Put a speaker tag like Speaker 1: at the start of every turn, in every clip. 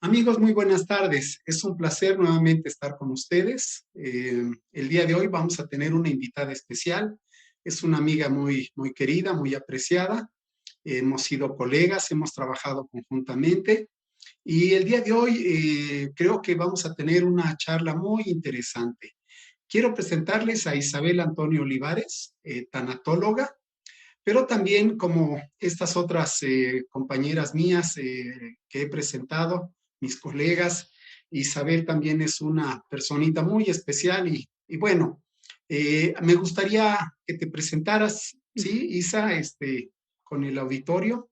Speaker 1: Amigos, muy buenas tardes. Es un placer nuevamente estar con ustedes. El día de hoy vamos a tener una invitada especial. Es una amiga muy querida, muy apreciada. Hemos sido colegas, hemos trabajado conjuntamente y el día de hoy creo que vamos a tener una charla muy interesante. Quiero presentarles a Isabel Antonio Olivares, tanatóloga, pero también como estas otras compañeras mías que he presentado, mis colegas, Isabel también es una personita muy especial y bueno, me gustaría que te presentaras, ¿sí, Isa, con el auditorio?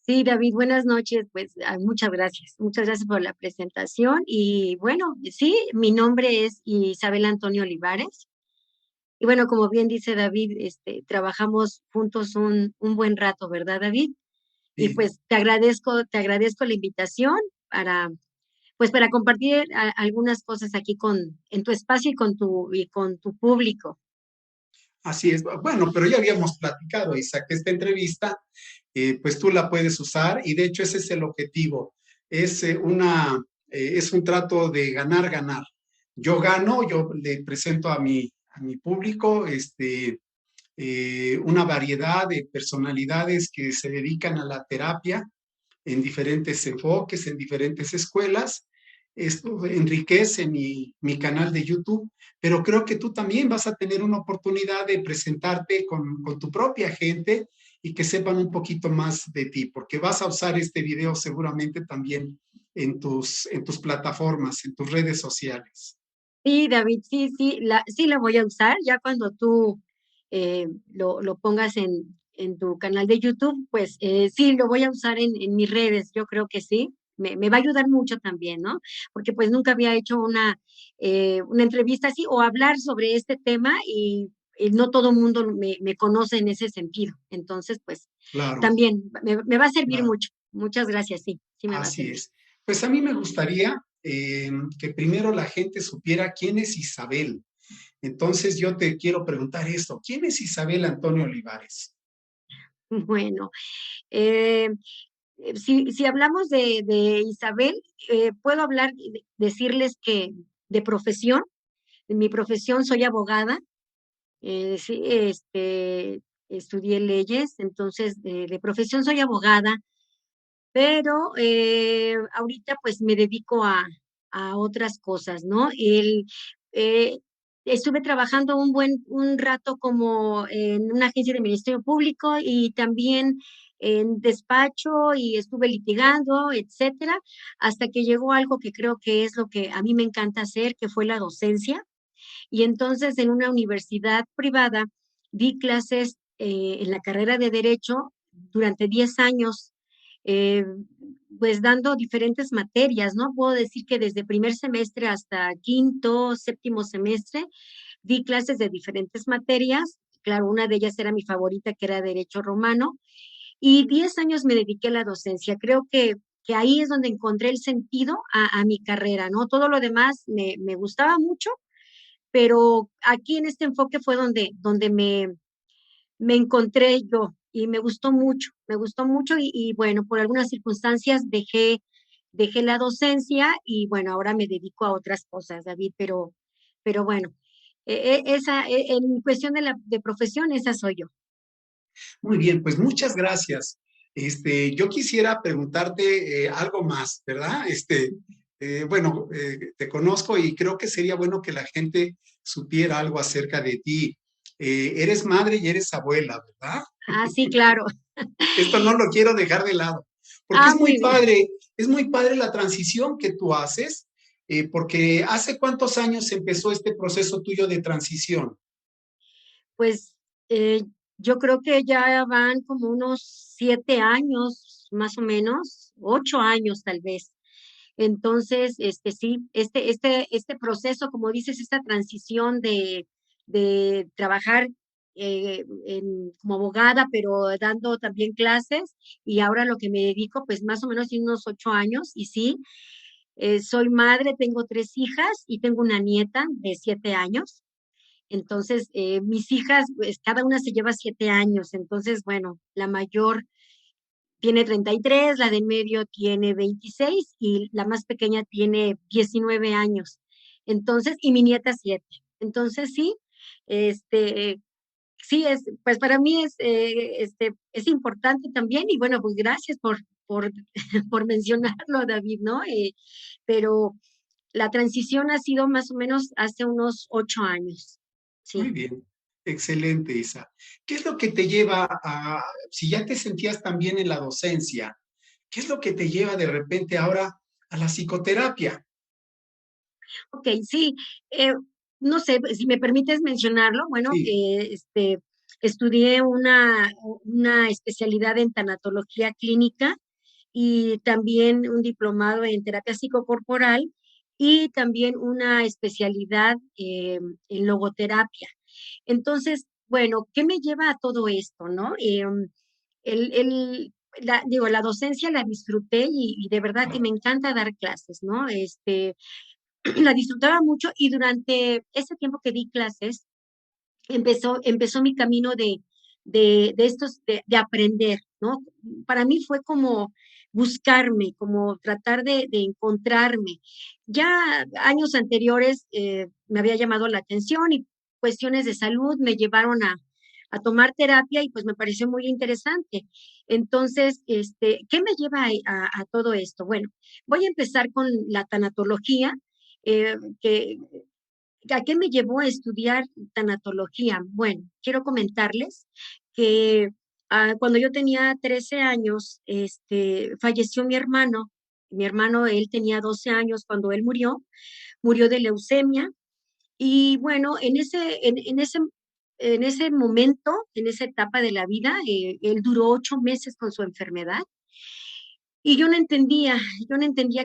Speaker 2: Sí, David, buenas noches. Pues muchas gracias. Muchas gracias por la presentación. Y bueno, sí, mi nombre es Isabel Antonio Olivares. Y bueno, como bien dice David, trabajamos juntos un buen rato, ¿verdad, David? Y
Speaker 1: Y
Speaker 2: pues te agradezco la invitación para, pues para compartir algunas cosas aquí en tu espacio y con tu público.
Speaker 1: así es. Bueno, pero ya habíamos platicado, Isa, que esta entrevista, pues tú la puedes usar y de hecho ese es el objetivo. Es, es un trato de ganar, ganar. Yo gano, yo le presento a mi público una variedad de personalidades que se dedican a la terapia en diferentes enfoques, en diferentes escuelas. Esto enriquece mi canal de YouTube, pero creo que tú también vas a tener una oportunidad de presentarte con tu propia gente y que sepan un poquito más de ti, porque vas a usar este video seguramente también en tus plataformas, en tus redes sociales.
Speaker 2: Sí, David, sí, sí, sí la voy a usar ya cuando tú lo pongas en tu canal de YouTube, pues sí, lo voy a usar en mis redes, yo creo que sí, me va a ayudar mucho también, ¿no? Porque pues nunca había hecho una entrevista así o hablar sobre este tema y no todo el mundo me conoce en ese sentido. Entonces, pues
Speaker 1: Claro,
Speaker 2: también me va a servir
Speaker 1: claro.
Speaker 2: mucho. Muchas gracias, sí, sí me va a
Speaker 1: Así
Speaker 2: servir.
Speaker 1: es. Pues a mí me gustaría que primero la gente supiera quién es Isabel. Entonces yo te quiero preguntar esto, ¿quién es Isabel Antonio Olivares?
Speaker 2: Bueno. Eh, si hablamos de Isabel, puedo hablar, decirles que de profesión, en mi profesión soy abogada, sí, estudié leyes, entonces de profesión soy abogada, pero ahorita pues me dedico a otras cosas, ¿no? Eh, Estuve trabajando un rato como en una agencia de Ministerio Público y también en despacho y estuve litigando, etcétera, hasta que llegó algo que creo que es lo que a mí me encanta hacer, que fue la docencia. Y entonces en una universidad privada di clases en la carrera de Derecho durante 10 años, eh, pues dando diferentes materias, ¿no? Puedo decir que desde primer semestre hasta quinto, séptimo semestre, di clases de diferentes materias. Claro, una de ellas era mi favorita, que era Derecho Romano, y 10 años me dediqué a la docencia. Creo que ahí es donde encontré el sentido a mi carrera, ¿no? Todo lo demás me gustaba mucho, pero aquí en este enfoque fue donde me encontré yo y me gustó mucho y bueno, por algunas circunstancias dejé la docencia y bueno, ahora me dedico a otras cosas, David, pero bueno, en cuestión de profesión, esa soy yo.
Speaker 1: Muy bien, pues muchas gracias. Yo quisiera preguntarte algo más, ¿verdad? Bueno, te conozco y creo que sería bueno que la gente supiera algo acerca de ti. Eres madre y eres abuela, ¿verdad?
Speaker 2: Ah, sí, claro.
Speaker 1: Esto no lo quiero dejar de lado, porque
Speaker 2: Ah, muy bien.
Speaker 1: es muy padre la transición que tú haces, porque ¿hace cuántos años empezó este proceso tuyo de transición?
Speaker 2: Pues yo creo que ya van como unos 7 años, más o menos, 8 años tal vez. Entonces, sí, este proceso, como dices, esta transición de trabajar como abogada, pero dando también clases, y ahora lo que me dedico, pues más o menos en unos 8 años, y sí, soy madre, tengo 3 hijas y tengo una nieta de 7 años. Entonces, mis hijas, pues cada una se lleva 7 años. Entonces, bueno, la mayor tiene 33, la de en medio tiene 26 y la más pequeña tiene 19 años. Entonces, y mi nieta 7. Entonces, sí, este, sí, pues para mí es importante también y bueno, pues gracias por, por mencionarlo, David, ¿no? Pero la transición ha sido más o menos hace unos 8 años,
Speaker 1: Muy
Speaker 2: sí.
Speaker 1: bien, excelente, Isa. ¿Qué es lo que te lleva a, si ya te sentías tan bien en la docencia, qué es lo que te lleva de repente ahora a la psicoterapia?
Speaker 2: Ok, sí, eh, no sé, si me permites mencionarlo, bueno,
Speaker 1: Sí,
Speaker 2: estudié una especialidad en tanatología clínica y también un diplomado en terapia psicocorporal y también una especialidad en logoterapia. Entonces, bueno, ¿qué me lleva a todo esto, no? El, el, digo, la docencia la disfruté y de verdad que me encanta dar clases, ¿no? La disfrutaba mucho y durante ese tiempo que di clases, empezó mi camino de aprender, ¿no? Para mí fue como buscarme, como tratar de encontrarme. Ya años anteriores me había llamado la atención y cuestiones de salud me llevaron a tomar terapia y pues me pareció muy interesante. Entonces, ¿qué me lleva a todo esto? Bueno, voy a empezar con la tanatología, que ¿a qué me llevó a estudiar tanatología? Bueno, quiero comentarles que cuando yo tenía 13 años, falleció mi hermano. Mi hermano, él tenía 12 años cuando él murió de leucemia. Y bueno, en ese momento, en esa etapa de la vida, él duró 8 meses con su enfermedad. Y yo no entendía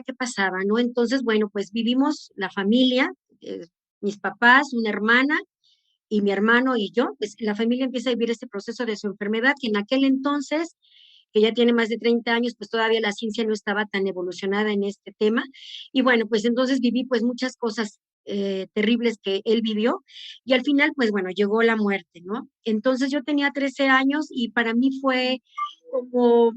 Speaker 2: qué pasaba, ¿no? Entonces, bueno, pues vivimos la familia, mis papás, una hermana y mi hermano y yo, pues la familia empieza a vivir este proceso de su enfermedad, que en aquel entonces, que ya tiene más de 30 años, pues todavía la ciencia no estaba tan evolucionada en este tema. Y bueno, pues entonces viví pues muchas cosas terribles que él vivió y al final, pues bueno, llegó la muerte, ¿no? Entonces yo tenía 13 años y para mí fue como,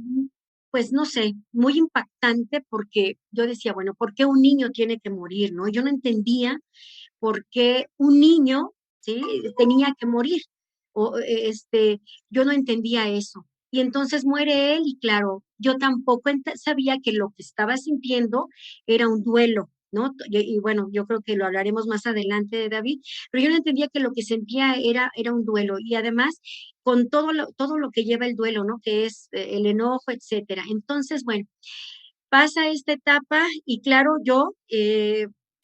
Speaker 2: pues no sé, muy impactante porque yo decía, bueno, ¿por qué un niño tiene que morir, no? Yo no entendía por qué un niño, ¿sí? Tenía que morir. O, yo no entendía eso. Y entonces muere él y claro, yo tampoco sabía que lo que estaba sintiendo era un duelo, ¿no? Y bueno, yo creo que lo hablaremos más adelante, David, pero yo no entendía que lo que sentía era un duelo y además con todo lo que lleva el duelo, ¿no? Que es el enojo, etcétera. Entonces, bueno, pasa esta etapa y claro, yo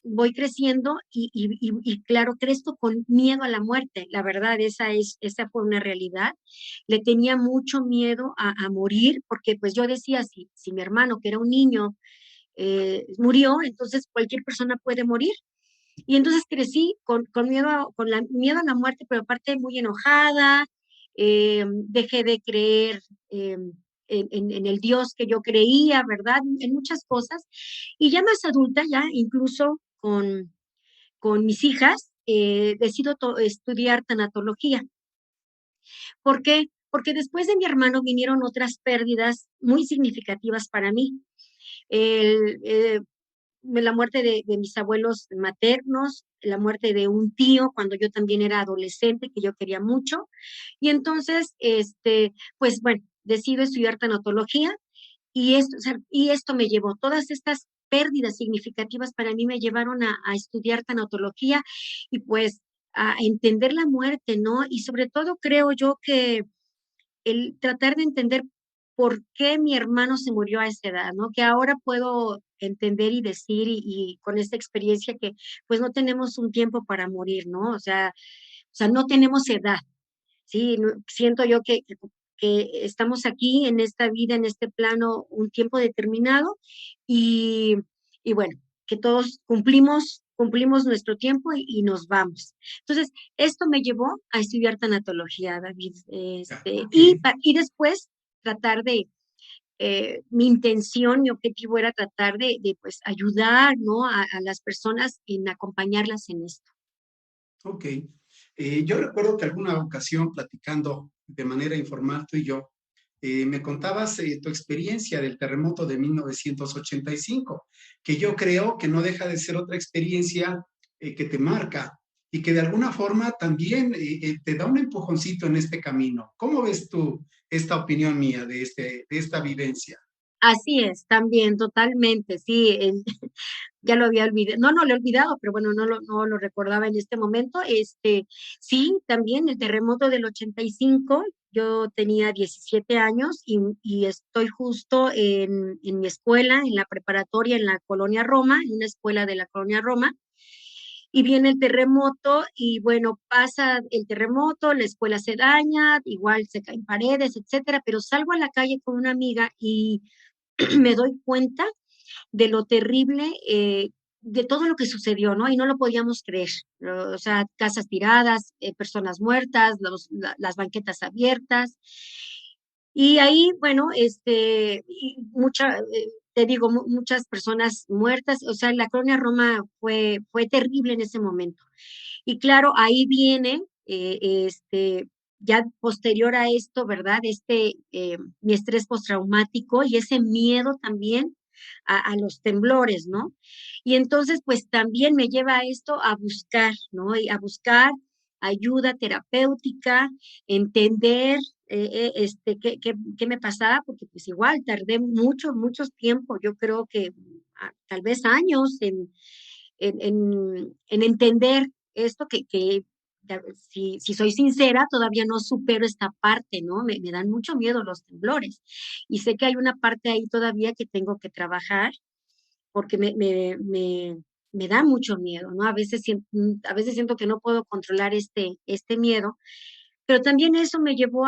Speaker 2: voy creciendo y claro, crezco con miedo a la muerte. La verdad, esa fue una realidad. Le tenía mucho miedo a morir porque pues yo decía, si mi hermano, que era un niño, murió, entonces cualquier persona puede morir. Y entonces crecí con miedo, miedo a la muerte, pero aparte muy enojada, dejé de creer en el Dios que yo creía, ¿verdad? En muchas cosas. Y ya más adulta, ya incluso con mis hijas, decido estudiar tanatología. ¿Por qué? Porque después de mi hermano vinieron otras pérdidas muy significativas para mí. El, la muerte de mis abuelos maternos, la muerte de un tío cuando yo también era adolescente, que yo quería mucho. Y entonces, pues bueno, decido estudiar tanatología y esto me llevó, todas estas pérdidas significativas para mí me llevaron a estudiar tanatología y pues a entender la muerte, ¿no? Y sobre todo creo yo que el tratar de entender por qué mi hermano se murió a esa edad, ¿no? Que ahora puedo entender y decir y con esta experiencia que pues no tenemos un tiempo para morir, ¿no? O sea, no tenemos edad, ¿sí? Siento yo que estamos aquí en esta vida, en este plano, un tiempo determinado y, y bueno, que todos cumplimos nuestro tiempo y nos vamos. Entonces, esto me llevó a estudiar tanatología, David,
Speaker 1: ya, ok,
Speaker 2: y después tratar mi intención, mi objetivo era tratar pues ayudar, ¿no? A las personas en acompañarlas en esto.
Speaker 1: ok. Yo recuerdo que alguna ocasión platicando de manera informal tú y yo, Me contabas tu experiencia del terremoto de 1985, que yo creo que no deja de ser otra experiencia que te marca y que de alguna forma también te da un empujoncito en este camino. ¿Cómo ves tú esta opinión mía de esta vivencia?
Speaker 2: Así es, también, totalmente, sí, ya lo había olvidado, no, no lo he olvidado, pero bueno, no lo recordaba en este momento. Sí, también el terremoto del 85, yo tenía 17 años y estoy justo en mi escuela, en la preparatoria, en la Colonia Roma, en una escuela de la Colonia Roma, y viene el terremoto y bueno, pasa el terremoto, la escuela se daña, igual se caen paredes, etcétera, pero salgo a la calle con una amiga y me doy cuenta de lo terrible, de todo lo que sucedió, ¿no? Y no lo podíamos creer. O sea, casas tiradas, personas muertas, las banquetas abiertas. Y ahí, bueno, te digo, muchas personas muertas. O sea, la colonia Roma fue terrible en ese momento. Y claro, ahí viene, ya posterior a esto, ¿verdad? Mi estrés postraumático y ese miedo también a los temblores, ¿no? Y entonces, pues también me lleva a esto a buscar, ¿no? Y a buscar ayuda terapéutica, entender qué me pasaba, porque pues igual tardé mucho tiempo, yo creo que tal vez años en entender esto si soy sincera, todavía no supero esta parte, ¿no? Me dan mucho miedo los temblores y sé que hay una parte ahí todavía que tengo que trabajar porque me da mucho miedo, ¿no? A veces siento que no puedo controlar este miedo, pero también eso me llevó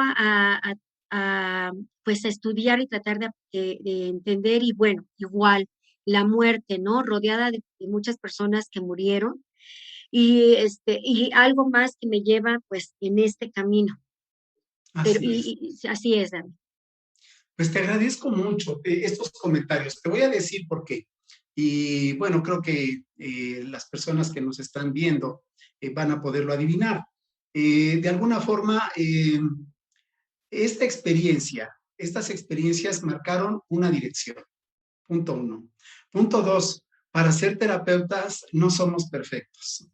Speaker 2: pues a estudiar y tratar de entender y bueno, igual la muerte, ¿no? Rodeada de muchas personas que murieron y algo más que me lleva pues en este camino. Pero
Speaker 1: Así es.
Speaker 2: así es, David.
Speaker 1: Pues te agradezco mucho estos comentarios. Te voy a decir por qué. Y bueno, creo que las personas que nos están viendo van a poderlo adivinar. De alguna forma, esta experiencia, estas experiencias marcaron una dirección. Punto uno. Punto dos, para ser terapeutas no somos perfectos.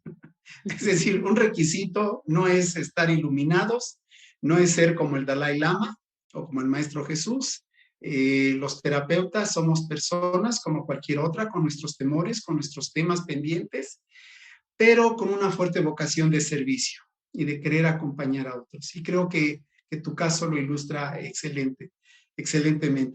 Speaker 1: Es decir, un requisito no es estar iluminados, no es ser como el Dalai Lama o como el Maestro Jesús. Los terapeutas somos personas como cualquier otra, con nuestros temores, con nuestros temas pendientes, pero con una fuerte vocación de servicio y de querer acompañar a otros. Y creo que tu caso lo ilustra excelentemente.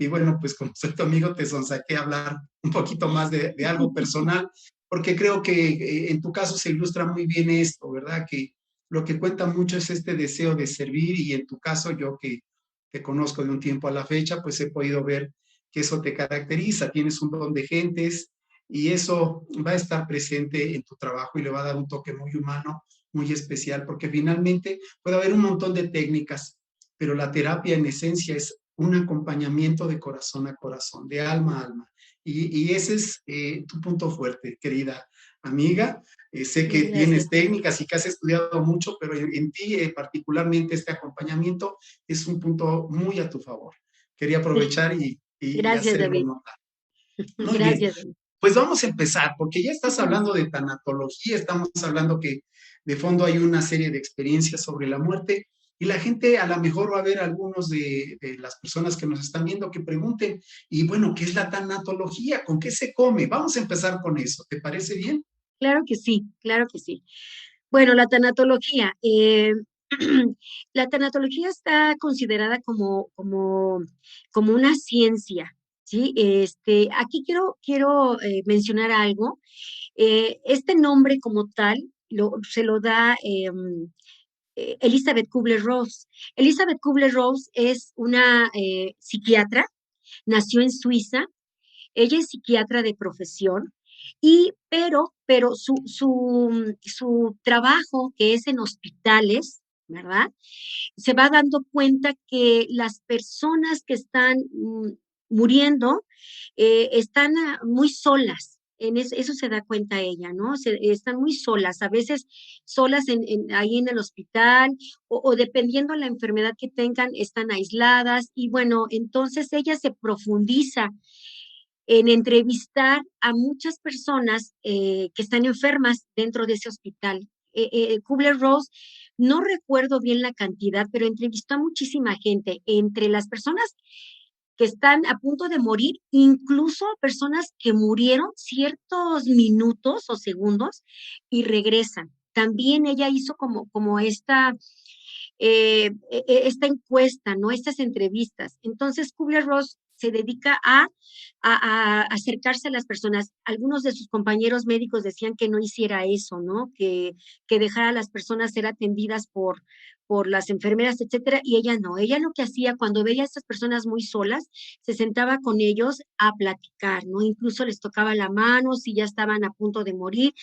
Speaker 1: Y bueno, pues como soy tu amigo, te sonsaqué a hablar un poquito más de algo personal, porque creo que en tu caso se ilustra muy bien esto, ¿verdad? Que lo que cuenta mucho es este deseo de servir y en tu caso yo que te conozco de un tiempo a la fecha, pues he podido ver que eso te caracteriza, tienes un don de gentes y eso va a estar presente en tu trabajo y le va a dar un toque muy humano, muy especial, porque finalmente puede haber un montón de técnicas, pero la terapia en esencia es un acompañamiento de corazón a corazón, de alma a alma. Y ese es tu punto fuerte, querida amiga. Sé que
Speaker 2: Gracias.
Speaker 1: tienes técnicas y que has estudiado mucho, pero en ti particularmente este acompañamiento es un punto muy a tu favor. Quería aprovechar y
Speaker 2: Gracias,
Speaker 1: hacerlo
Speaker 2: David.
Speaker 1: notar. Muy bien,
Speaker 2: Gracias, David.
Speaker 1: pues vamos a empezar, porque ya estás hablando de tanatología, estamos hablando que de fondo hay una serie de experiencias sobre la muerte y la gente a lo mejor va a ver algunos de las personas que nos están viendo que pregunten, y bueno, ¿qué es la tanatología? ¿Con qué se come? Vamos a empezar con eso, ¿te parece bien?
Speaker 2: Claro que sí, claro que sí. Bueno, la tanatología. La tanatología está considerada como una ciencia, ¿sí? Aquí quiero mencionar algo. Este nombre como tal se lo da Elizabeth Kubler-Ross. Elizabeth Kubler-Ross es una psiquiatra, nació en Suiza. Ella es psiquiatra de profesión, pero su trabajo, que es en hospitales, ¿verdad? Se va dando cuenta que las personas que están muriendo están muy solas, eso se da cuenta ella, ¿no? Están muy solas, a veces solas ahí en el hospital o dependiendo la enfermedad que tengan, están aisladas y bueno, entonces ella se profundiza en entrevistar a muchas personas que están enfermas dentro de ese hospital. Kubler-Ross, no recuerdo bien la cantidad, pero entrevistó a muchísima gente, entre las personas que están a punto de morir, incluso personas que murieron ciertos minutos o segundos y regresan. También ella hizo como esta encuesta, ¿no? Estas entrevistas. Entonces, Kubler-Ross se dedica a acercarse a las personas. Algunos de sus compañeros médicos decían que no hiciera eso, ¿no? Que dejara a las personas ser atendidas por las enfermeras, etcétera, y ella no. Ella lo que hacía cuando veía a estas personas muy solas, se sentaba con ellos a platicar, ¿no? Incluso les tocaba la mano si ya estaban a punto de morir,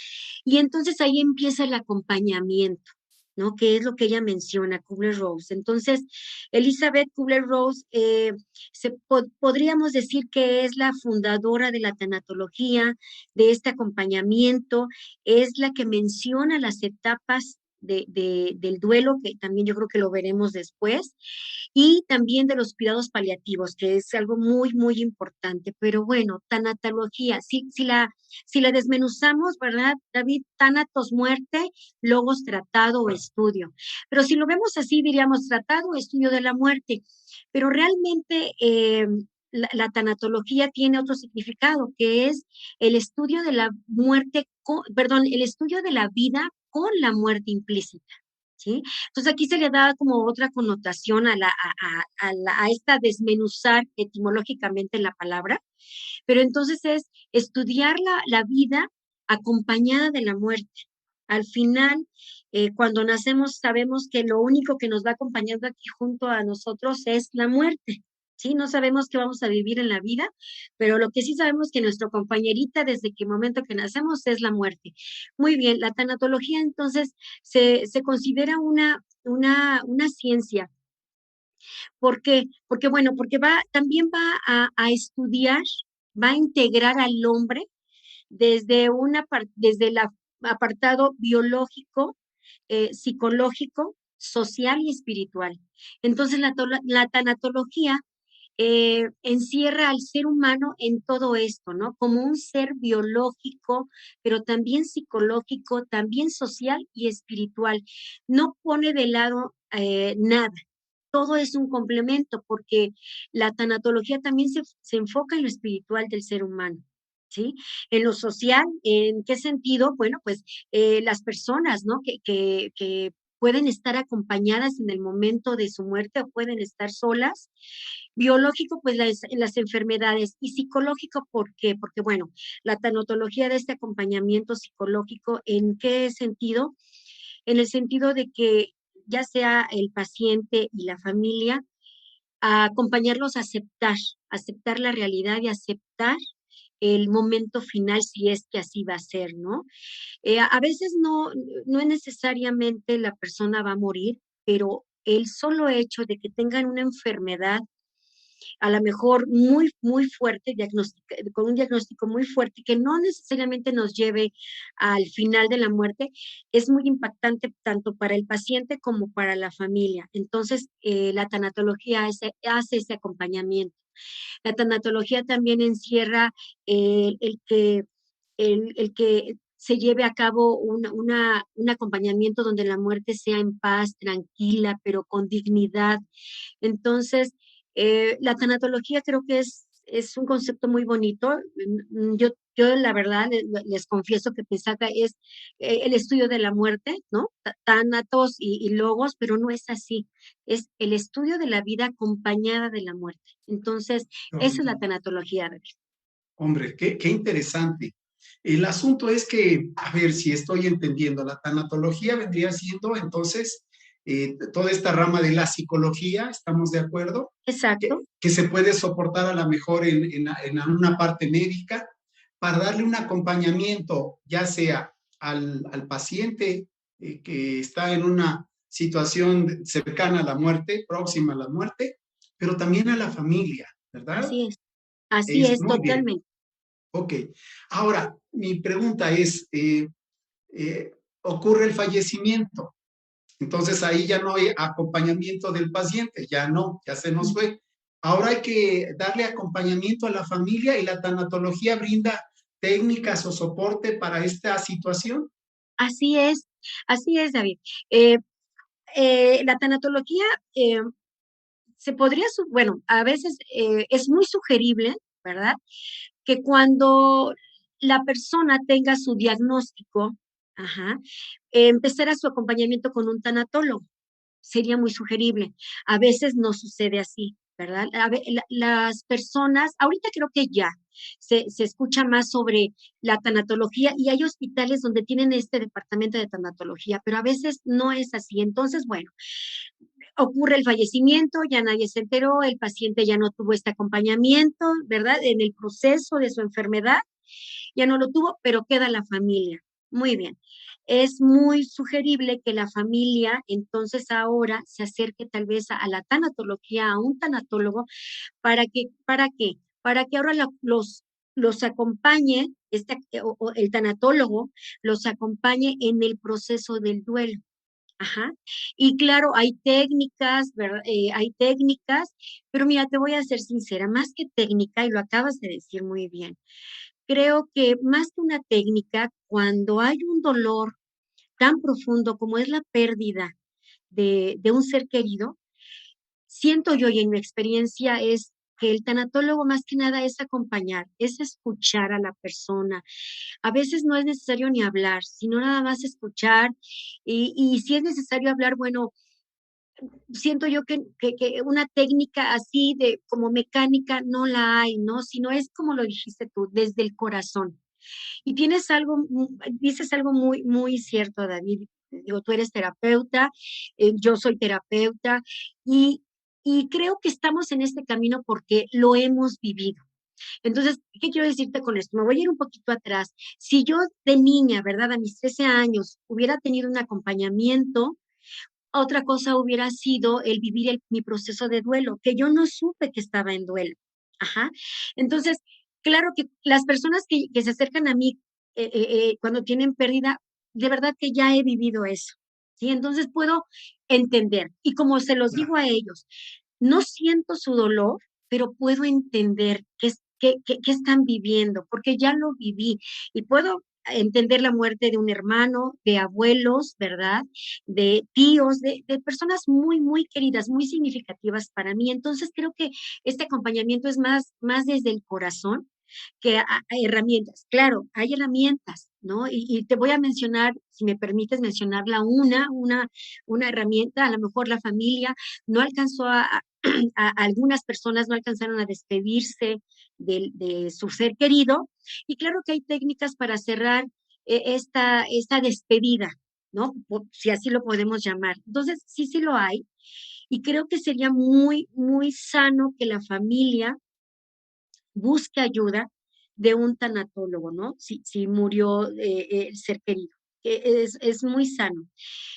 Speaker 2: y entonces ahí empieza el acompañamiento. ¿No? Que es lo que ella menciona, Kubler-Ross. Entonces, Elizabeth Kubler-Ross, podríamos decir que es la fundadora de la tanatología, de este acompañamiento, es la que menciona las etapas del duelo, que también yo creo que lo veremos después, y también de los cuidados paliativos, que es algo muy, muy importante. Pero bueno, tanatología, si la desmenuzamos, ¿verdad, David? Tanatos, muerte, logos, tratado o estudio. Pero si lo vemos así, diríamos tratado o estudio de la muerte. Pero realmente la tanatología tiene otro significado, que es el estudio de la muerte, perdón, el estudio de la vida con la muerte implícita. ¿Sí? Entonces aquí se le da como otra connotación a esta desmenuzar etimológicamente la palabra, pero entonces es estudiar la vida acompañada de la muerte. Al final, cuando nacemos, sabemos que lo único que nos va acompañando aquí junto a nosotros es la muerte. Sí, no sabemos qué vamos a vivir en la vida, pero lo que sí sabemos es que nuestro compañerita desde el momento que nacemos es la muerte. Muy bien, la tanatología entonces se considera una ciencia. ¿Por qué? Porque bueno, porque también va a estudiar, va a integrar al hombre desde el apartado biológico, psicológico, social y espiritual. Entonces, la tanatología encierra al ser humano en todo esto, ¿no? Como un ser biológico, pero también psicológico, también social y espiritual. No pone de lado nada. Todo es un complemento porque la tanatología también se enfoca en lo espiritual del ser humano. ¿Sí? En lo social, ¿en qué sentido? Bueno, pues las personas, ¿no? Que pueden estar acompañadas en el momento de su muerte o pueden estar solas. Biológico, pues las enfermedades. Y psicológico, ¿por qué? Porque, bueno, la tanatología de este acompañamiento psicológico, ¿en qué sentido? En el sentido de que ya sea el paciente y la familia, a acompañarlos a aceptar la realidad y aceptar el momento final si es que así va a ser, ¿no? A veces no es necesariamente la persona va a morir, pero el solo hecho de que tengan una enfermedad a lo mejor muy, muy fuerte, con un diagnóstico muy fuerte, que no necesariamente nos lleve al final de la muerte, es muy impactante tanto para el paciente como para la familia. Entonces, la tanatología hace ese acompañamiento. La tanatología también encierra el que se lleve a cabo un acompañamiento donde la muerte sea en paz, tranquila, pero con dignidad. Entonces, la tanatología creo que es un concepto muy bonito. Yo la verdad les confieso que pensaba que es el estudio de la muerte, ¿no? Tánatos y logos, pero no es así. Es el estudio de la vida acompañada de la muerte. Entonces, esa es la tanatología, David.
Speaker 1: Hombre, qué interesante. El asunto es que, a ver si estoy entendiendo, la tanatología vendría siendo entonces toda esta rama de la psicología, ¿estamos de acuerdo?
Speaker 2: Exacto.
Speaker 1: Que se puede soportar a lo mejor en una parte médica para darle un acompañamiento, ya sea al paciente que está en una situación cercana a la muerte, próxima a la muerte, pero también a la familia, ¿verdad?
Speaker 2: Así es
Speaker 1: Muy bien.
Speaker 2: totalmente.
Speaker 1: Ok. Ahora, mi pregunta es, ocurre el fallecimiento. Entonces ahí ya no hay acompañamiento del paciente, ya no, ya se nos fue. Ahora hay que darle acompañamiento a la familia y la tanatología brinda técnicas o soporte para esta situación.
Speaker 2: Así así es, David. La tanatología eh, se podría, bueno, a veces es muy sugerible, ¿verdad? Que cuando la persona tenga su diagnóstico, ajá, empezar su acompañamiento con un tanatólogo. Sería muy sugerible. A veces no sucede así, ¿verdad? Las personas, ahorita creo que ya se escucha más sobre la tanatología y hay hospitales donde tienen este departamento de tanatología, pero a veces no es así. Entonces, bueno, ocurre el fallecimiento, ya nadie se enteró, el paciente ya no tuvo este acompañamiento, ¿verdad? En el proceso de su enfermedad, ya no lo tuvo, pero queda la familia. Muy bien. Es muy sugerible que la familia entonces ahora se acerque tal vez a la tanatología, a un tanatólogo, ¿para qué? Para que ahora los acompañe, o el tanatólogo los acompañe en el proceso del duelo. Ajá. Y claro, hay técnicas, ¿verdad? Hay técnicas, pero mira, te voy a ser sincera, más que técnica, y lo acabas de decir muy bien, creo que más que una técnica, cuando hay un dolor tan profundo como es la pérdida de un ser querido, siento yo y en mi experiencia es que el tanatólogo más que nada es acompañar, es escuchar a la persona. A veces no es necesario ni hablar, sino nada más escuchar y si es necesario hablar, bueno, siento yo que una técnica así de como mecánica no la hay, ¿no? Sino es como lo dijiste tú, desde el corazón. Y tienes algo, dices algo muy, muy cierto, David. Digo, tú eres terapeuta, yo soy terapeuta y, y creo que estamos en este camino porque lo hemos vivido. Entonces, ¿qué quiero decirte con esto? Me voy a ir un poquito atrás. Si yo de niña, ¿verdad? A mis 13 años hubiera tenido un acompañamiento, otra cosa hubiera sido el vivir mi proceso de duelo, que yo no supe que estaba en duelo. Ajá. Entonces, claro que las personas que se acercan a mí cuando tienen pérdida, de verdad que ya he vivido eso. ¿Sí? Entonces puedo entender. Y como se los
Speaker 1: Claro.
Speaker 2: digo a ellos, no siento su dolor, pero puedo entender qué están viviendo, porque ya lo viví y puedo entender la muerte de un hermano, de abuelos, ¿verdad? De tíos, de personas muy, muy queridas, muy significativas para mí. Entonces creo que este acompañamiento es más desde el corazón que a herramientas. Claro, hay herramientas, ¿no? Y te voy a mencionar, si me permites mencionarla, una herramienta, a lo mejor la familia no alcanzó algunas personas no alcanzaron a despedirse de su ser querido, y claro que hay técnicas para cerrar esta despedida, ¿no? Si así lo podemos llamar. Entonces, sí, sí lo hay, y creo que sería muy, muy sano que la familia busque ayuda de un tanatólogo, ¿no? Si murió el ser querido. Es muy sano.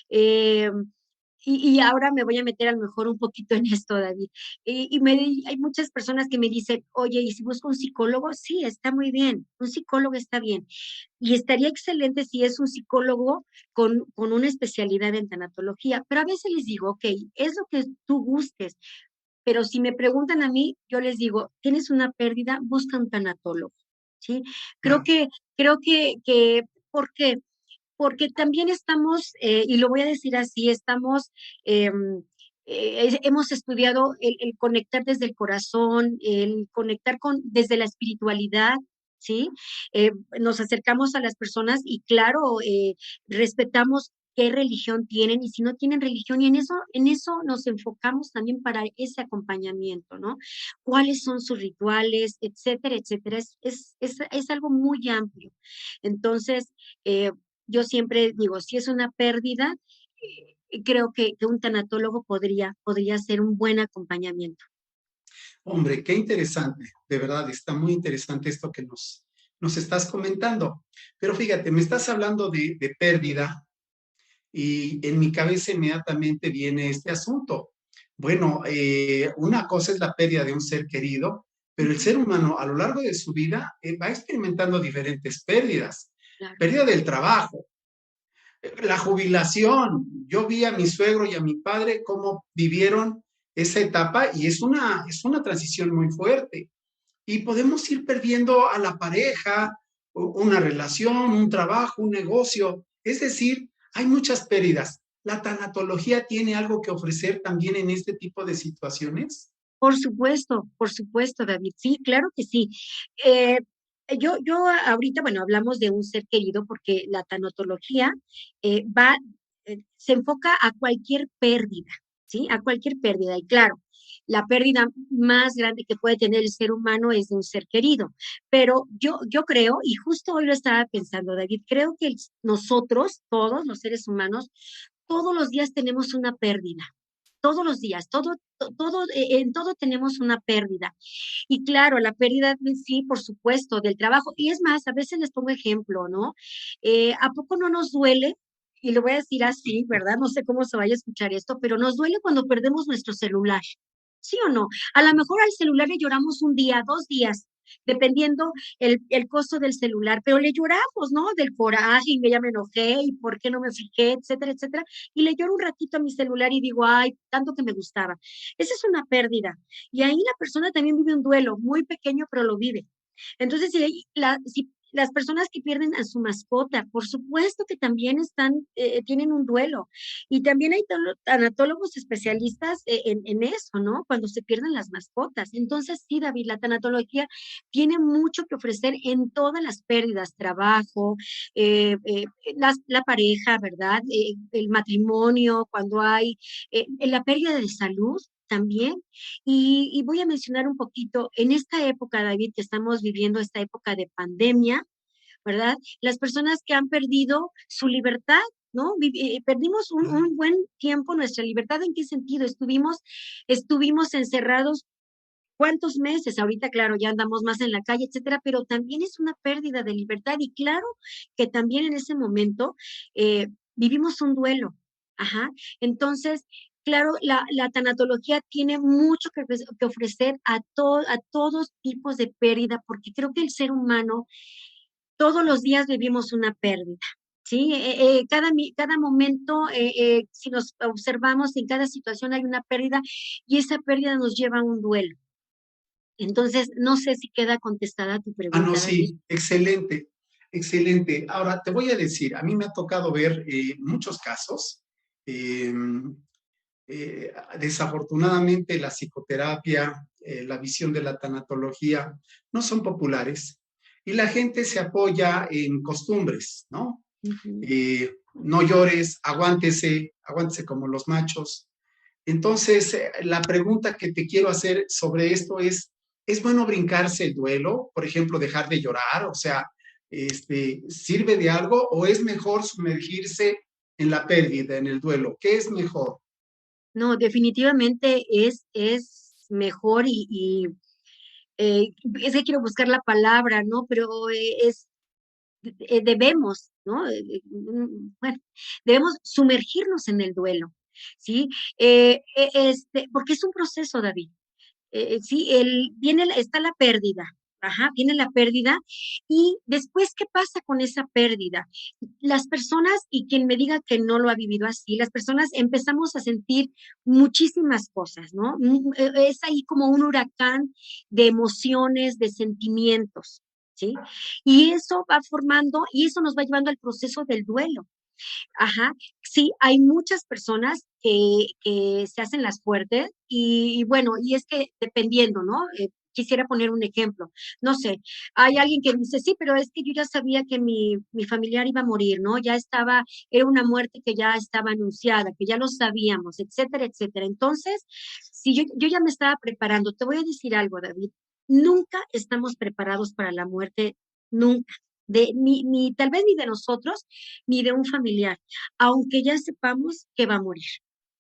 Speaker 2: Eh, y ahora me voy a meter a lo mejor un poquito en esto, David. Hay muchas personas que me dicen, oye, ¿y si busco un psicólogo? Sí, está muy bien, un psicólogo está bien. Y estaría excelente si es un psicólogo con una especialidad en tanatología, pero a veces les digo, ok, es lo que tú busques, pero si me preguntan a mí, yo les digo, tienes una pérdida, busca un tanatólogo, ¿sí? Creo
Speaker 1: Claro.
Speaker 2: que, ¿por qué? Porque también estamos, y lo voy a decir así, estamos, hemos estudiado el conectar desde el corazón, el conectar desde la espiritualidad, ¿sí? Nos acercamos a las personas y claro, respetamos qué religión tienen y si no tienen religión, y en eso nos enfocamos también para ese acompañamiento, ¿no? ¿Cuáles son sus rituales, etcétera, etcétera? Es algo muy amplio. Entonces, yo siempre digo, si es una pérdida, creo que un tanatólogo podría ser un buen acompañamiento.
Speaker 1: Hombre, qué interesante, de verdad, está muy interesante esto que nos estás comentando. Pero fíjate, me estás hablando de pérdida y en mi cabeza inmediatamente viene este asunto. Bueno, una cosa es la pérdida de un ser querido pero el ser humano a lo largo de su vida va experimentando diferentes pérdidas.
Speaker 2: Claro.
Speaker 1: Pérdida del trabajo, la jubilación. Yo vi a mi suegro y a mi padre cómo vivieron esa etapa y es una transición muy fuerte. Y podemos ir perdiendo a la pareja, una relación, un trabajo, un negocio. Es decir, hay muchas pérdidas. ¿La tanatología tiene algo que ofrecer también en este tipo de situaciones?
Speaker 2: Por supuesto, David. Sí, claro que sí. Eh, yo ahorita, bueno, hablamos de un ser querido porque la tanatología se enfoca a cualquier pérdida, ¿sí? A cualquier pérdida. Y claro, la pérdida más grande que puede tener el ser humano es de un ser querido. Pero yo creo, y justo hoy lo estaba pensando, David, creo que nosotros, todos los seres humanos, todos los días tenemos una pérdida. Todos los días, en todo tenemos una pérdida. Y claro, la pérdida en sí, por supuesto, del trabajo. Y es más, a veces les pongo ejemplo, ¿no? ¿A poco no nos duele? Y lo voy a decir así, ¿verdad? No sé cómo se vaya a escuchar esto, pero nos duele cuando perdemos nuestro celular. ¿Sí o no? A lo mejor al celular le lloramos un día, 2 días, dependiendo el costo del celular, pero le lloramos, ¿no? Del coraje, y ya me enojé, y por qué no me fijé, etcétera, etcétera. Y le lloro un ratito a mi celular y digo, ay, tanto que me gustaba. Esa es una pérdida. Y ahí la persona también vive un duelo, muy pequeño, pero lo vive. Entonces, si las personas que pierden a su mascota, por supuesto que también tienen un duelo. Y también hay tanatólogos especialistas en eso, ¿no? Cuando se pierden las mascotas. Entonces, sí, David, la tanatología tiene mucho que ofrecer en todas las pérdidas, trabajo, la pareja, ¿verdad? El matrimonio, cuando hay la pérdida de salud también. Y voy a mencionar un poquito, en esta época, David, que estamos viviendo esta época de pandemia, ¿verdad? Las personas que han perdido su libertad, ¿no? Perdimos un buen tiempo nuestra libertad. ¿En qué sentido? Estuvimos encerrados. ¿Cuántos meses? Ahorita, claro, ya andamos más en la calle, etcétera, pero también es una pérdida de libertad y claro que también en ese momento vivimos un duelo. Ajá. Entonces, claro, la tanatología tiene mucho que ofrecer a todos tipos de pérdida, porque creo que el ser humano todos los días vivimos una pérdida. Sí, cada momento, si nos observamos, en cada situación hay una pérdida y esa pérdida nos lleva a un duelo. Entonces, no sé si queda contestada tu
Speaker 1: No,
Speaker 2: pregunta, David.
Speaker 1: sí, excelente, excelente. Ahora, te voy a decir, a mí me ha tocado ver muchos casos. eh, Desafortunadamente, la psicoterapia, la visión de la tanatología no son populares y la gente se apoya en costumbres, ¿no?
Speaker 2: Ujú.
Speaker 1: No llores, aguántese, aguántese como los machos. Entonces, la pregunta que te quiero hacer sobre esto ¿es bueno brincarse el duelo? Por ejemplo, dejar de llorar, o sea, ¿sirve de algo o es mejor sumergirse en la pérdida, en el duelo? ¿Qué es mejor?
Speaker 2: No, definitivamente es mejor eh, es que quiero buscar la palabra, ¿no? Pero debemos, ¿no? Bueno, debemos sumergirnos en el duelo, ¿sí? Porque es un proceso, David. Sí, está la pérdida, ajá, viene la pérdida y después, ¿qué pasa con esa pérdida? Las personas, y quien me diga que no lo ha vivido así, las personas empezamos a sentir muchísimas cosas, ¿no? Es ahí como un huracán de emociones, de sentimientos, ¿sí? Y eso va formando, y eso nos va llevando al proceso del duelo. Ajá, sí, hay muchas personas que se hacen las fuertes y bueno, y es que dependiendo, ¿no? Quisiera poner un ejemplo. No sé, hay alguien que dice, sí, pero es que yo ya sabía que mi familiar iba a morir, ¿no? Era una muerte que ya estaba anunciada, que ya lo sabíamos, etcétera, etcétera. Entonces, si yo ya me estaba preparando, te voy a decir algo, David, nunca estamos preparados para la muerte, nunca. Ni tal vez ni de nosotros, ni de un familiar, aunque ya sepamos que va a morir.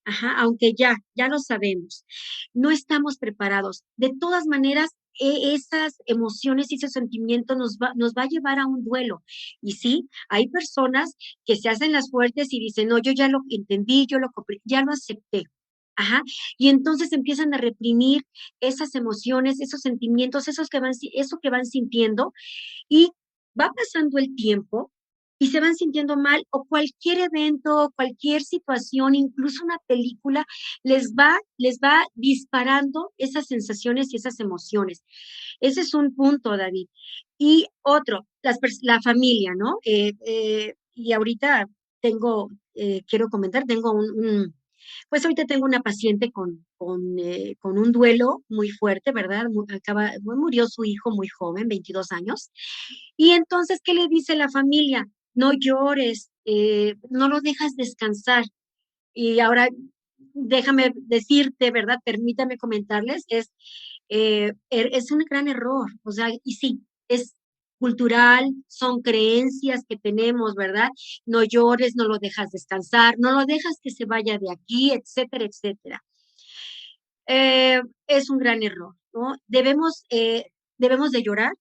Speaker 2: Ajá, aunque ya lo sabemos, no estamos preparados. De todas maneras, esas emociones y ese sentimiento nos va a llevar a un duelo. Y sí, hay personas que se hacen las fuertes y dicen, no, yo ya lo entendí, yo ya lo acepté. Ajá, y entonces empiezan a reprimir esas emociones, esos sentimientos, eso que van sintiendo, y va pasando el tiempo y se van sintiendo mal, o cualquier evento, cualquier situación, incluso una película, les va disparando esas sensaciones y esas emociones. Ese es un punto, David. Y otro, la familia, ¿no? Y ahorita quiero comentar, pues ahorita tengo una paciente con un duelo muy fuerte, ¿verdad? Murió su hijo muy joven, 22 años. Y entonces, ¿qué le dice la familia? No llores, no lo dejas descansar. Y ahora, déjame decirte, ¿verdad? Permítame comentarles, es un gran error, o sea, y sí, es cultural, son creencias que tenemos, ¿verdad? No llores, no lo dejas descansar, no lo dejas que se vaya de aquí, etcétera, etcétera. Es un gran error, ¿no? Debemos de llorar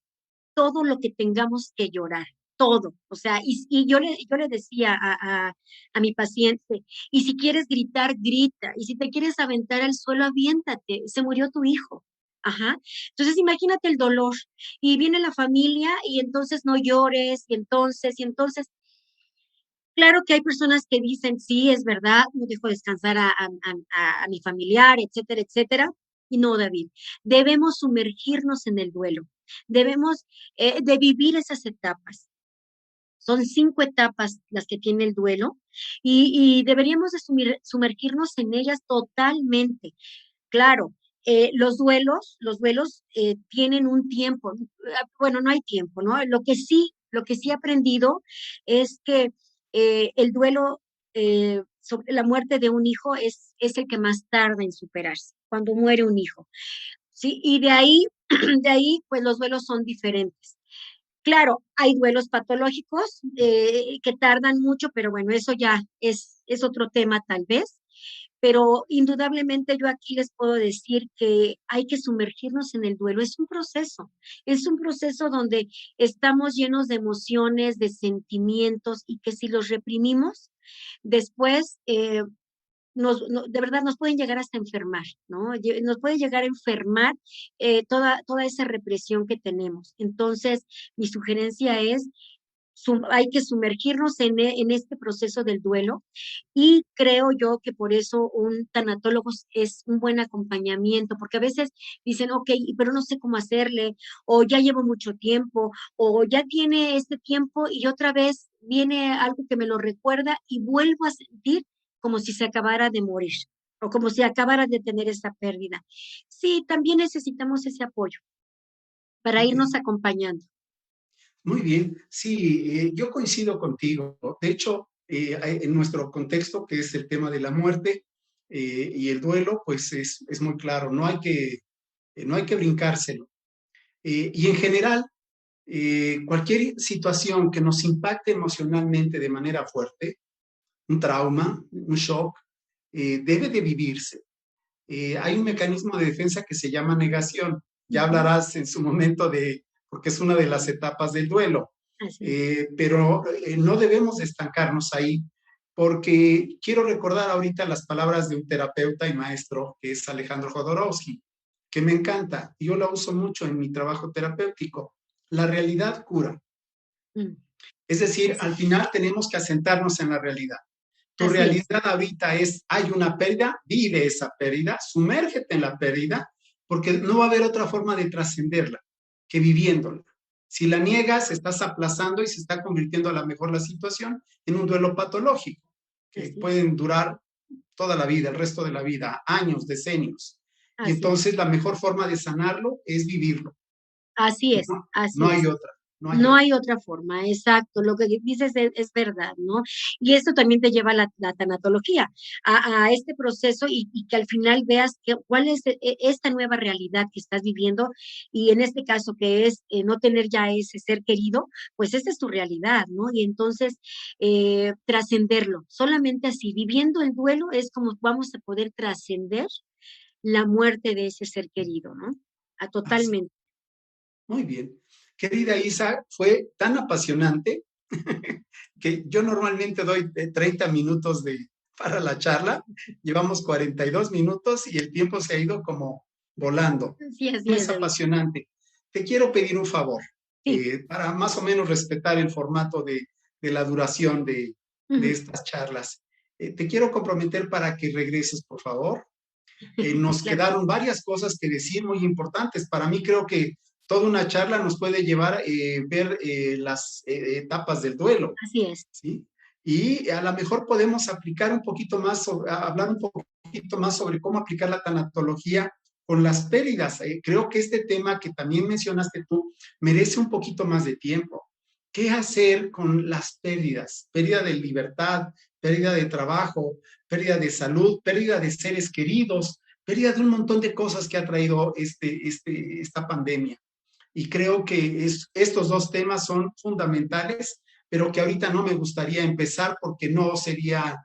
Speaker 2: todo lo que tengamos que llorar, todo. O sea, y yo le decía a mi paciente, y si quieres gritar, grita, y si te quieres aventar al suelo, aviéntate, se murió tu hijo. Ajá. Entonces, imagínate el dolor. Y viene la familia y entonces no llores, y entonces, claro que hay personas que dicen, sí, es verdad, no dejo descansar a mi familiar, etcétera, etcétera. Y no, David, debemos sumergirnos en el duelo, debemos de vivir esas etapas. Son 5 etapas las que tiene el duelo y deberíamos de sumergirnos en ellas totalmente. Claro, los duelos tienen un tiempo. Bueno, no hay tiempo, ¿no? Lo que sí he aprendido es que el duelo sobre la muerte de un hijo es el que más tarda en superarse, cuando muere un hijo, ¿sí? Y de ahí, de ahí, pues los duelos son diferentes. Claro, hay duelos patológicos que tardan mucho, pero bueno, eso ya es otro tema tal vez. Pero indudablemente yo aquí les puedo decir que hay que sumergirnos en el duelo. Es un proceso donde estamos llenos de emociones, de sentimientos y que si los reprimimos, después de verdad nos pueden llegar hasta enfermar, ¿no? Nos puede llegar a enfermar toda esa represión que tenemos. Entonces, mi sugerencia es hay que sumergirnos en este proceso del duelo y creo yo que por eso un tanatólogo es un buen acompañamiento, porque a veces dicen, ok, pero no sé cómo hacerle, o ya llevo mucho tiempo, o ya tiene este tiempo y otra vez viene algo que me lo recuerda y vuelvo a sentir como si se acabara de morir o como si acabara de tener esa pérdida. Sí, también necesitamos ese apoyo para
Speaker 1: Ok,
Speaker 2: irnos acompañando.
Speaker 1: muy bien. Sí, yo coincido contigo. De hecho, en nuestro contexto, que es el tema de la muerte y el duelo, pues es muy claro, no hay que brincárselo. Y en general, cualquier situación que nos impacte emocionalmente de manera fuerte, un trauma, un shock, debe de vivirse. Hay un mecanismo de defensa que se llama negación. Ya
Speaker 2: Ujú,
Speaker 1: hablarás en su momento porque es una de las etapas del duelo.
Speaker 2: así es.
Speaker 1: Pero no debemos estancarnos ahí, porque quiero recordar ahorita las palabras de un terapeuta y maestro que es Alejandro Jodorowsky, que me encanta y yo la uso mucho en mi trabajo terapéutico. La realidad cura.
Speaker 2: Mm,
Speaker 1: Es decir,
Speaker 2: así
Speaker 1: al
Speaker 2: es.
Speaker 1: final tenemos que asentarnos en la realidad. Tu
Speaker 2: Así es.
Speaker 1: realidad ahorita hay una pérdida, vive esa pérdida, sumérgete en la pérdida, porque no va a haber otra forma de trascenderla que viviéndola. Si la niegas, estás aplazando y se está convirtiendo a lo mejor la situación en un duelo patológico, que
Speaker 2: Así es.
Speaker 1: pueden durar toda la vida, el resto de la vida, años, decenios. Y
Speaker 2: Así es.
Speaker 1: entonces la mejor forma de sanarlo es vivirlo.
Speaker 2: Así es.
Speaker 1: No, no
Speaker 2: Así
Speaker 1: hay
Speaker 2: es.
Speaker 1: otra, no hay
Speaker 2: No
Speaker 1: otra.
Speaker 2: hay otra forma, exacto. Lo que dices es verdad, ¿no? Y esto también te lleva a la tanatología, a este proceso y que al final veas cuál es esta nueva realidad que estás viviendo y en este caso que es no tener ya ese ser querido, pues esa es tu realidad, ¿no? Y entonces trascenderlo, solamente así, viviendo el duelo es como vamos a poder trascender la muerte de ese ser querido, ¿no?
Speaker 1: Así.
Speaker 2: Totalmente.
Speaker 1: Muy bien. Querida Isa, fue tan apasionante que yo normalmente doy 30 minutos para la charla. Llevamos 42 minutos y el tiempo se ha ido como volando.
Speaker 2: Sí, así
Speaker 1: No
Speaker 2: es,
Speaker 1: es
Speaker 2: David.
Speaker 1: apasionante. Te quiero pedir un favor,
Speaker 2: Sí.
Speaker 1: para más o menos respetar el formato de la duración de
Speaker 2: Ujú.
Speaker 1: estas charlas. Te quiero comprometer para que regreses, por favor. Nos
Speaker 2: Claro que
Speaker 1: quedaron
Speaker 2: sí.
Speaker 1: varias cosas que decir muy importantes. Para mí creo que toda una charla nos puede llevar a ver las etapas del duelo,
Speaker 2: Así es.
Speaker 1: ¿sí? Y a lo mejor podemos aplicar un poquito más, hablar un poquito más sobre cómo aplicar la tanatología con las pérdidas. Creo que este tema que también mencionaste tú merece un poquito más de tiempo. ¿Qué hacer con las pérdidas? Pérdida de libertad, pérdida de trabajo, pérdida de salud, pérdida de seres queridos, pérdida de un montón de cosas que ha traído esta pandemia. Y creo que estos dos temas son fundamentales, pero que ahorita no me gustaría empezar porque no sería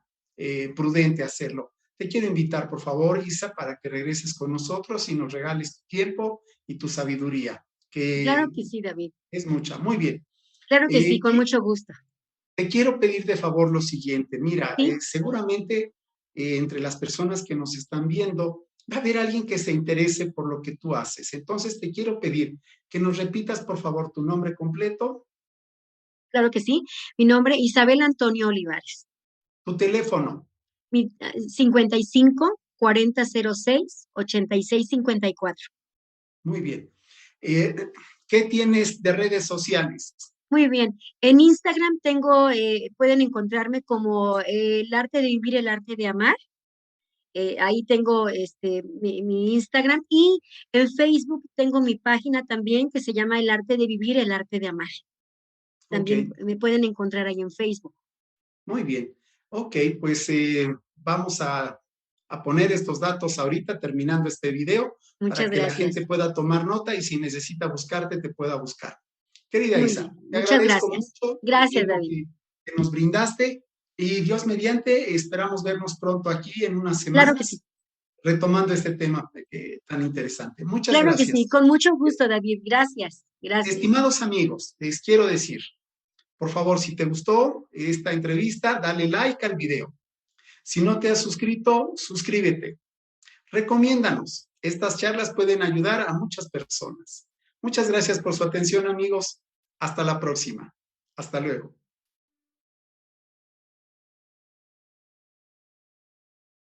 Speaker 1: prudente hacerlo. Te quiero invitar, por favor, Isa, para que regreses con nosotros y nos regales tu tiempo y tu sabiduría,
Speaker 2: Claro
Speaker 1: que
Speaker 2: que sí, David.
Speaker 1: es mucha. Muy bien.
Speaker 2: Claro que sí,
Speaker 1: Eh,
Speaker 2: con mucho gusto.
Speaker 1: Te quiero pedir de favor lo siguiente. Mira,
Speaker 2: Sí,
Speaker 1: seguramente entre las personas que nos están viendo va a haber alguien que se interese por lo que tú haces. Entonces te quiero pedir que nos repitas, por favor, tu nombre completo,
Speaker 2: claro que sí. Mi nombre, Isabel Antonio Olivares.
Speaker 1: tu teléfono.
Speaker 2: 55 40 06 86 54.
Speaker 1: Muy bien. Eh, ¿Qué tienes de redes sociales?
Speaker 2: Muy bien. En Instagram tengo, pueden encontrarme como el arte de vivir, el arte de amar. Ahí tengo mi Instagram y en Facebook tengo mi página también que se llama El arte de vivir, el arte de amar.
Speaker 1: Ok,
Speaker 2: También me pueden encontrar ahí en Facebook.
Speaker 1: muy bien. Ok, pues vamos a poner estos datos ahorita terminando este video para
Speaker 2: Muchas
Speaker 1: que la
Speaker 2: gracias.
Speaker 1: gente pueda tomar nota y si necesita buscarte, te pueda buscar. Querida
Speaker 2: Muy
Speaker 1: Isa,
Speaker 2: bien.
Speaker 1: te
Speaker 2: Muchas
Speaker 1: agradezco
Speaker 2: gracias.
Speaker 1: mucho el
Speaker 2: Gracias,
Speaker 1: tiempo
Speaker 2: David.
Speaker 1: que nos brindaste y Dios mediante, esperamos vernos pronto aquí en unas
Speaker 2: Claro que sí.
Speaker 1: semanas retomando este tema tan interesante. Muchas
Speaker 2: Claro que sí.
Speaker 1: gracias.
Speaker 2: Con mucho gusto, David. Gracias. Gracias.
Speaker 1: Estimados amigos, les quiero decir, por favor, si te gustó esta entrevista, dale like al video. Si no te has suscrito, suscríbete. Recomiéndanos. Estas charlas pueden ayudar a muchas personas. Muchas gracias por su atención, amigos. Hasta la próxima. Hasta luego.